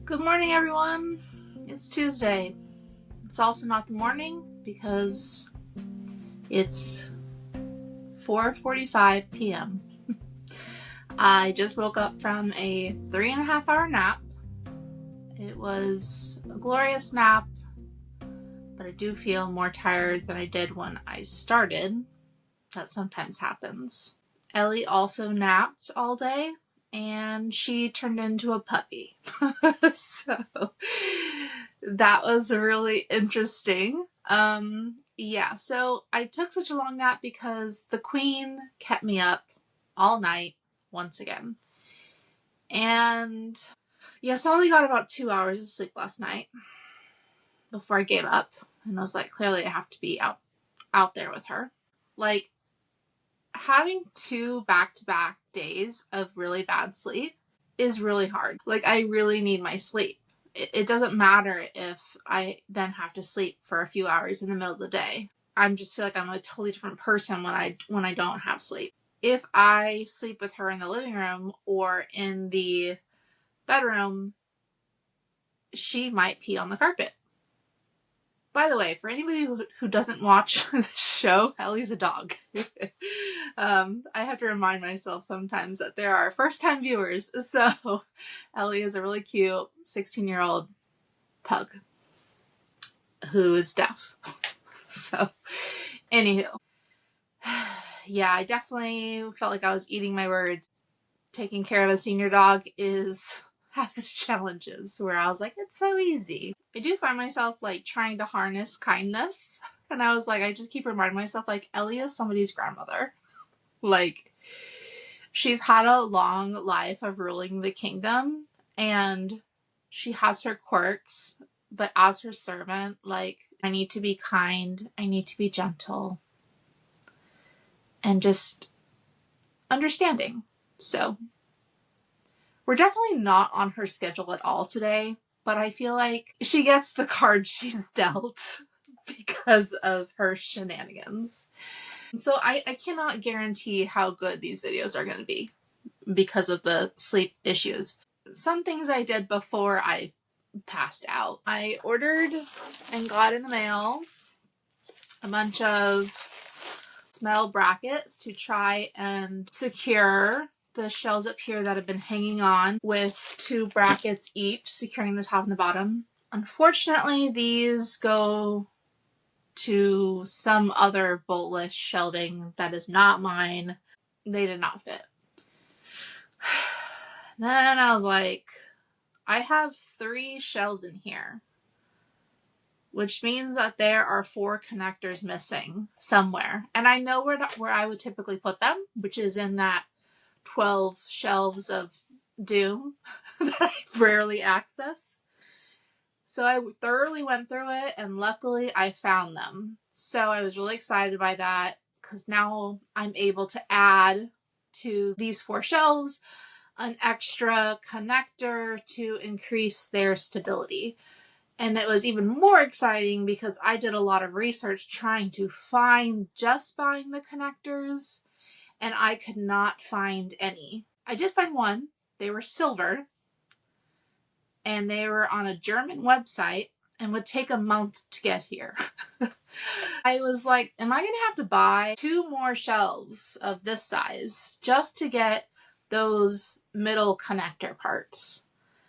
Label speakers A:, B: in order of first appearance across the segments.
A: Good morning, everyone. It's Tuesday. It's also not the morning because it's 4:45 p.m. I just woke up from a 3.5 hour nap. It was a glorious nap, but I do feel more tired than I did when I started. That sometimes happens. Ellie also napped all day, and she turned into a puppy. So that was really interesting. So I took such a long nap because the queen kept me up all night once again. And yes, I only got about 2 hours of sleep last night before I gave up. And I was like, clearly I have to be out there with her. Like, having 2 back-to-back days of really bad sleep is really hard. Like, I really need my sleep. It doesn't matter if I then have to sleep for a few hours in the middle of the day. I just feel like I'm a totally different person when I don't have sleep. If I sleep with her in the living room or in the bedroom, she might pee on the carpet. By the way, for anybody who doesn't watch the show, Ellie's a dog. I have to remind myself sometimes that there are first-time viewers. So Ellie is a really cute 16-year-old pug who is deaf. So anywho, yeah, I definitely felt like I was eating my words. Taking care of a senior dog has its challenges, where I was like, it's so easy. I do find myself like trying to harness kindness, and I was like, I just keep reminding myself, like, Ellie is somebody's grandmother. Like, she's had a long life of ruling the kingdom, and she has her quirks, but as her servant, like, I need to be kind, I need to be gentle, and just understanding. So we're definitely not on her schedule at all today, but I feel like she gets the card she's dealt because of her shenanigans. So I cannot guarantee how good these videos are going to be because of the sleep issues. Some things I did before I passed out. I ordered and got in the mail a bunch of metal brackets to try and secure the shelves up here that have been hanging on, with 2 brackets each securing the top and the bottom. Unfortunately, these go to some other boltless shelving that is not mine. They did not fit. Then I was like, I have 3 shelves in here, which means that there are 4 connectors missing somewhere. And I know where I would typically put them, which is in that 12 shelves of doom that I rarely access. So I thoroughly went through it, and luckily I found them. So I was really excited by that, because now I'm able to add to these 4 shelves an extra connector to increase their stability. And it was even more exciting because I did a lot of research trying to find just buying the connectors, and I could not find any. I did find one. They were silver, and they were on a German website and would take a month to get here. I was like, am I going to have to buy 2 more shelves of this size just to get those middle connector parts?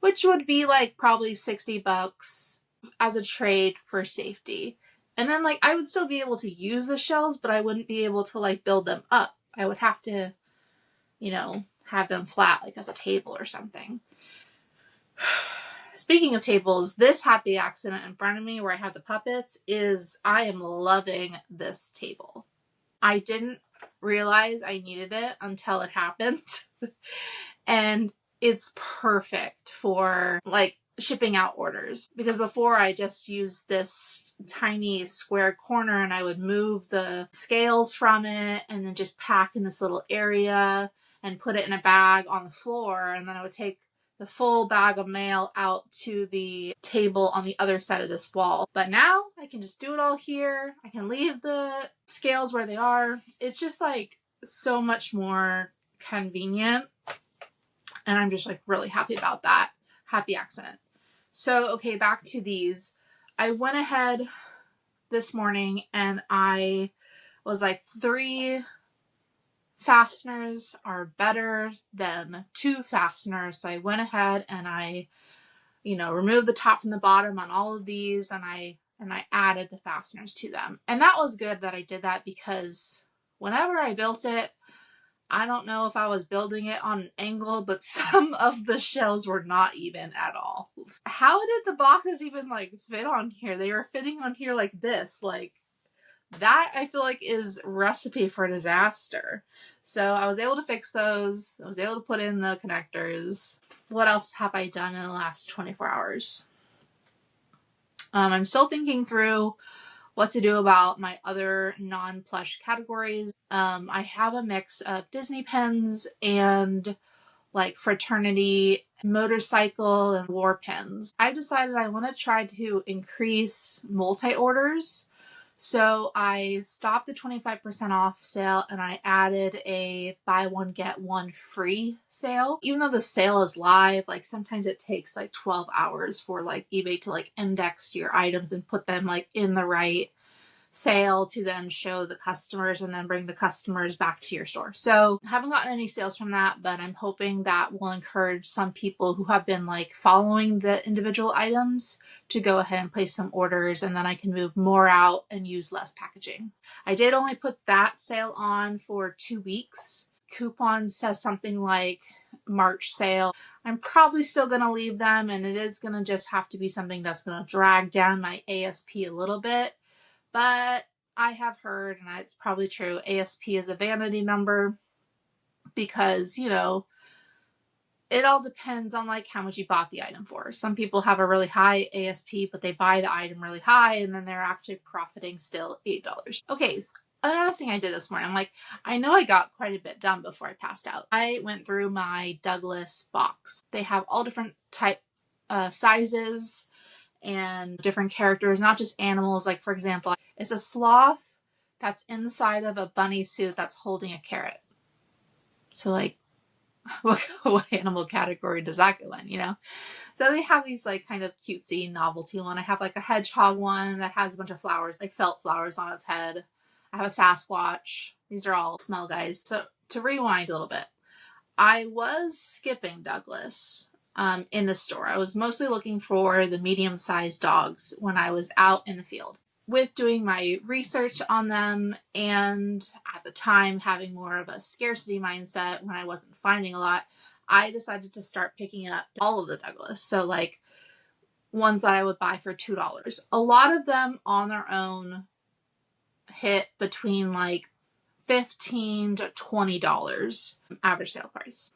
A: Which would be like probably $60 as a trade for safety. And then, like, I would still be able to use the shelves, but I wouldn't be able to, like, build them up. I would have to, have them flat, like as a table or something. Speaking of tables, this happy accident in front of me where I have the puppets I am loving this table. I didn't realize I needed it until it happened. And it's perfect for, like, shipping out orders, because before I just used this tiny square corner and I would move the scales from it and then just pack in this little area and put it in a bag on the floor, and then I would take the full bag of mail out to the table on the other side of this wall. But now I can just do it all here. I can leave the scales where they are. It's just like so much more convenient. And I'm just like really happy about that. Happy accident. So, okay, back to these. I went ahead this morning and I was like, 3 fasteners are better than 2 fasteners. So I went ahead and I, removed the top from the bottom on all of these, and I added the fasteners to them. And that was good that I did that, because whenever I built it, I don't know if I was building it on an angle, but some of the shelves were not even at all. How did the boxes even fit on here? They were fitting on here like this. That I feel like is recipe for disaster. So I was able to fix those. I was able to put in the connectors. What else have I done in the last 24 hours? I'm still thinking through what to do about my other non-plush categories. I have a mix of Disney pins and fraternity, motorcycle, and war pins. I've decided I want to try to increase multi-orders. So I stopped the 25% off sale and I added a buy one get one free sale. Even though the sale is live, sometimes it takes 12 hours for eBay to index your items and put them in the right sale to then show the customers and then bring the customers back to your store. So I haven't gotten any sales from that, but I'm hoping that will encourage some people who have been following the individual items to go ahead and place some orders, and then I can move more out and use less packaging. I did only put that sale on for 2 weeks. Coupon says something like March sale. I'm probably still going to leave them, and it is going to just have to be something that's going to drag down my ASP a little bit. But I have heard, and it's probably true, ASP is a vanity number, because, it all depends on how much you bought the item for. Some people have a really high ASP, but they buy the item really high, and then they're actually profiting still $8. Okay, so another thing I did this morning, I know I got quite a bit done before I passed out. I went through my Douglas box. They have all different sizes and different characters, not just animals. For example, it's a sloth that's inside of a bunny suit that's holding a carrot. So what animal category does that go in, So they have these kind of cutesy novelty one. I have a hedgehog one that has a bunch of flowers, felt flowers on its head. I have a Sasquatch. These are all smell guys. So to rewind a little bit, I was skipping Douglas in the store. I was mostly looking for the medium-sized dogs when I was out in the field. With doing my research on them, and at the time having more of a scarcity mindset when I wasn't finding a lot, I decided to start picking up all of the Douglas. So ones that I would buy for $2. A lot of them on their own hit between $15 to $20 average sale price.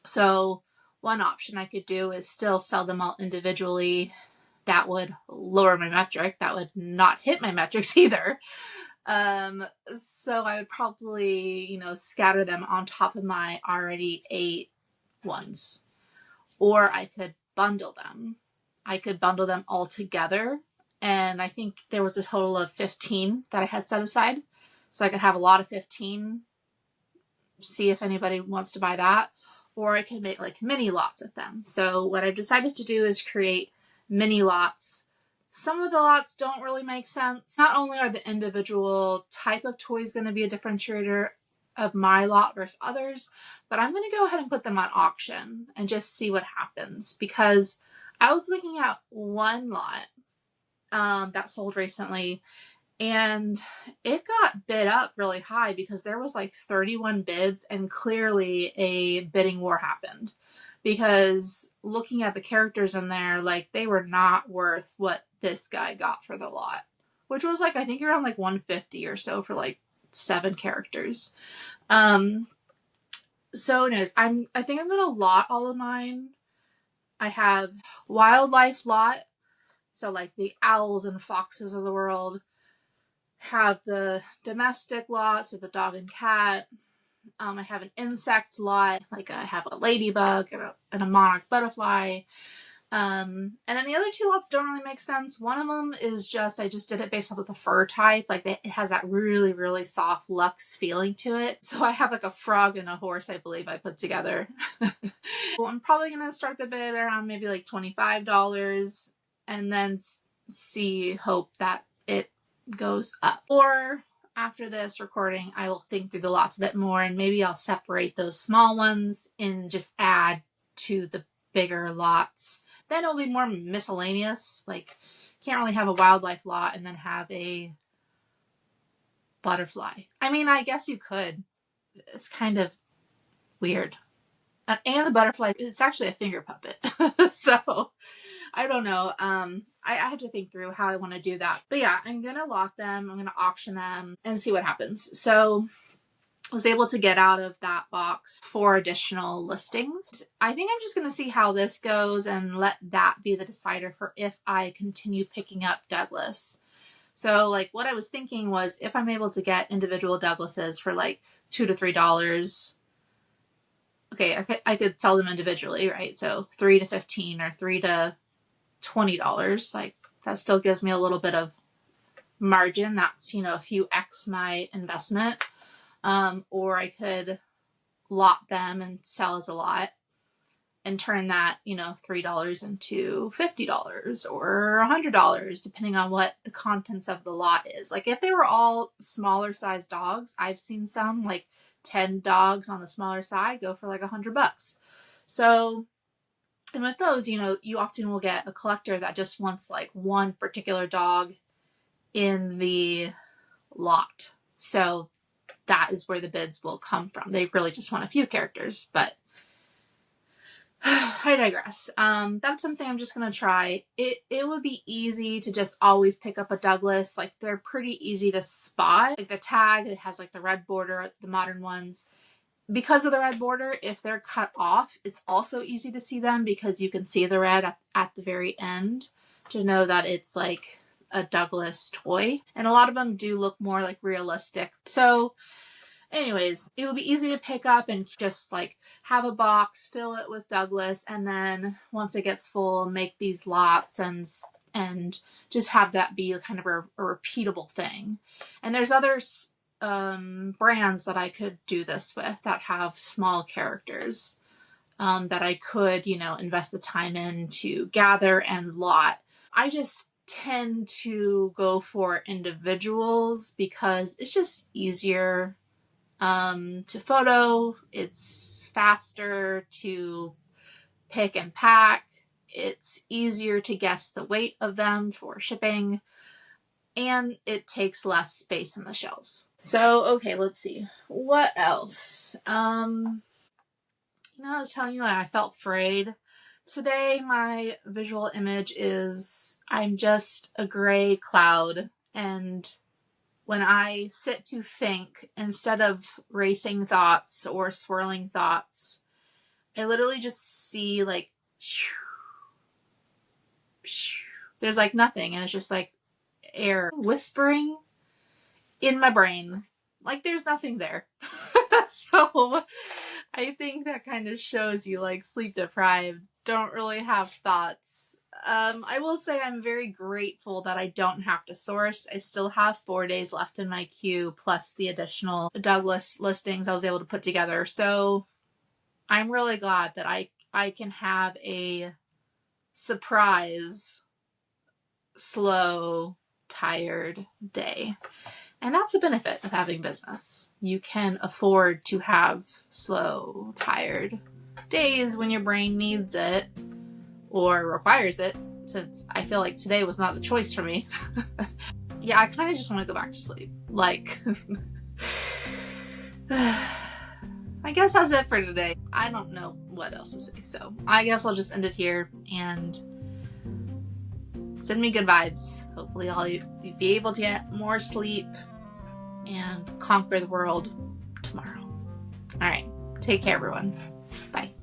A: So one option I could do is still sell them all individually. That would lower my metric. That would not hit my metrics either. So I would probably, scatter them on top of my already 8 ones. Or I could bundle them. I could bundle them all together. And I think there was a total of 15 that I had set aside. So I could have a lot of 15, see if anybody wants to buy that. Or I could make mini lots of them. So what I've decided to do is create mini lots. Some of the lots don't really make sense. Not only are the individual type of toys going to be a differentiator of my lot versus others, but I'm going to go ahead and put them on auction and just see what happens, because I was looking at one lot that sold recently, and it got bid up really high because there was 31 bids, and clearly a bidding war happened. Because looking at the characters in there, they were not worth what this guy got for the lot. Which was I think around $150 or so for 7 characters. So anyways, I think I'm gonna lot all of mine. I have wildlife lot. So the owls and foxes of the world. Have the domestic lot, so the dog and cat. I have an insect lot, I have a ladybug and a monarch butterfly. And then the other two lots don't really make sense. One of them is just, I just did it based off of the fur type. Like it has that really, really soft luxe feeling to it. So I have like a frog and a horse, I believe I put together. Well, I'm probably going to start the bid around maybe like $25 and then hope that it goes up. Or after this recording, I will think through the lots a bit more and maybe I'll separate those small ones and just add to the bigger lots. Then it'll be more miscellaneous. Like, can't really have a wildlife lot and then have a butterfly. I mean, I guess you could. It's kind of weird. And the butterfly, it's actually a finger puppet. So, I don't know. I have to think through how I want to do that. But yeah, I'm going to lot them. I'm going to auction them and see what happens. So, I was able to get out of that box 4 additional listings. I think I'm just going to see how this goes and let that be the decider for if I continue picking up Douglas. So like what I was thinking was if I'm able to get individual Douglases for like $2 to $3, okay, I could sell them individually, right? So $3 to $15 or $3 to $20. Like that still gives me a little bit of margin. That's, a few X my investment. Or I could lot them and sell as a lot and turn that, $3 into $50 or $100, depending on what the contents of the lot is. Like if they were all smaller size dogs, I've seen some like 10 dogs on the smaller side go for like $100. So, and with those, you often will get a collector that just wants like one particular dog in the lot. So that is where the bids will come from. They really just want a few characters, but I digress. That's something I'm just going to try. It would be easy to just always pick up a Douglas. Like they're pretty easy to spot. Like the tag, it has like the red border, the modern ones. Because of the red border, if they're cut off, it's also easy to see them because you can see the red at the very end to know that it's like a Douglas toy. And a lot of them do look more like realistic. So anyways, it would be easy to pick up and just like have a box, fill it with Douglas, and then once it gets full, make these lots and just have that be kind of a repeatable thing. And there's other brands that I could do this with that have small characters that I could, invest the time in to gather and lot. I just tend to go for individuals because it's just easier to photo. It's faster to pick and pack. It's easier to guess the weight of them for shipping. And it takes less space in the shelves. So, okay, let's see. What else? I was telling you that I felt frayed. Today, my visual image is I'm just a gray cloud. And when I sit to think, instead of racing thoughts or swirling thoughts, I literally just see like, there's like nothing. And it's just like air whispering in my brain. Like there's nothing there. So I think that kind of shows you like sleep deprived, don't really have thoughts. I will say I'm very grateful that I don't have to source. I still have 4 days left in my queue, plus the additional Douglas listings I was able to put together. So I'm really glad that I can have a surprise, slow, tired day. And that's a benefit of having business. You can afford to have slow, tired days when your brain needs it or requires it, since I feel like today was not the choice for me. Yeah, I kind of just want to go back to sleep. Like, I guess that's it for today. I don't know what else to say, so I guess I'll just end it here and send me good vibes. Hopefully I'll be able to get more sleep and conquer the world tomorrow. All right, take care, everyone. Bye.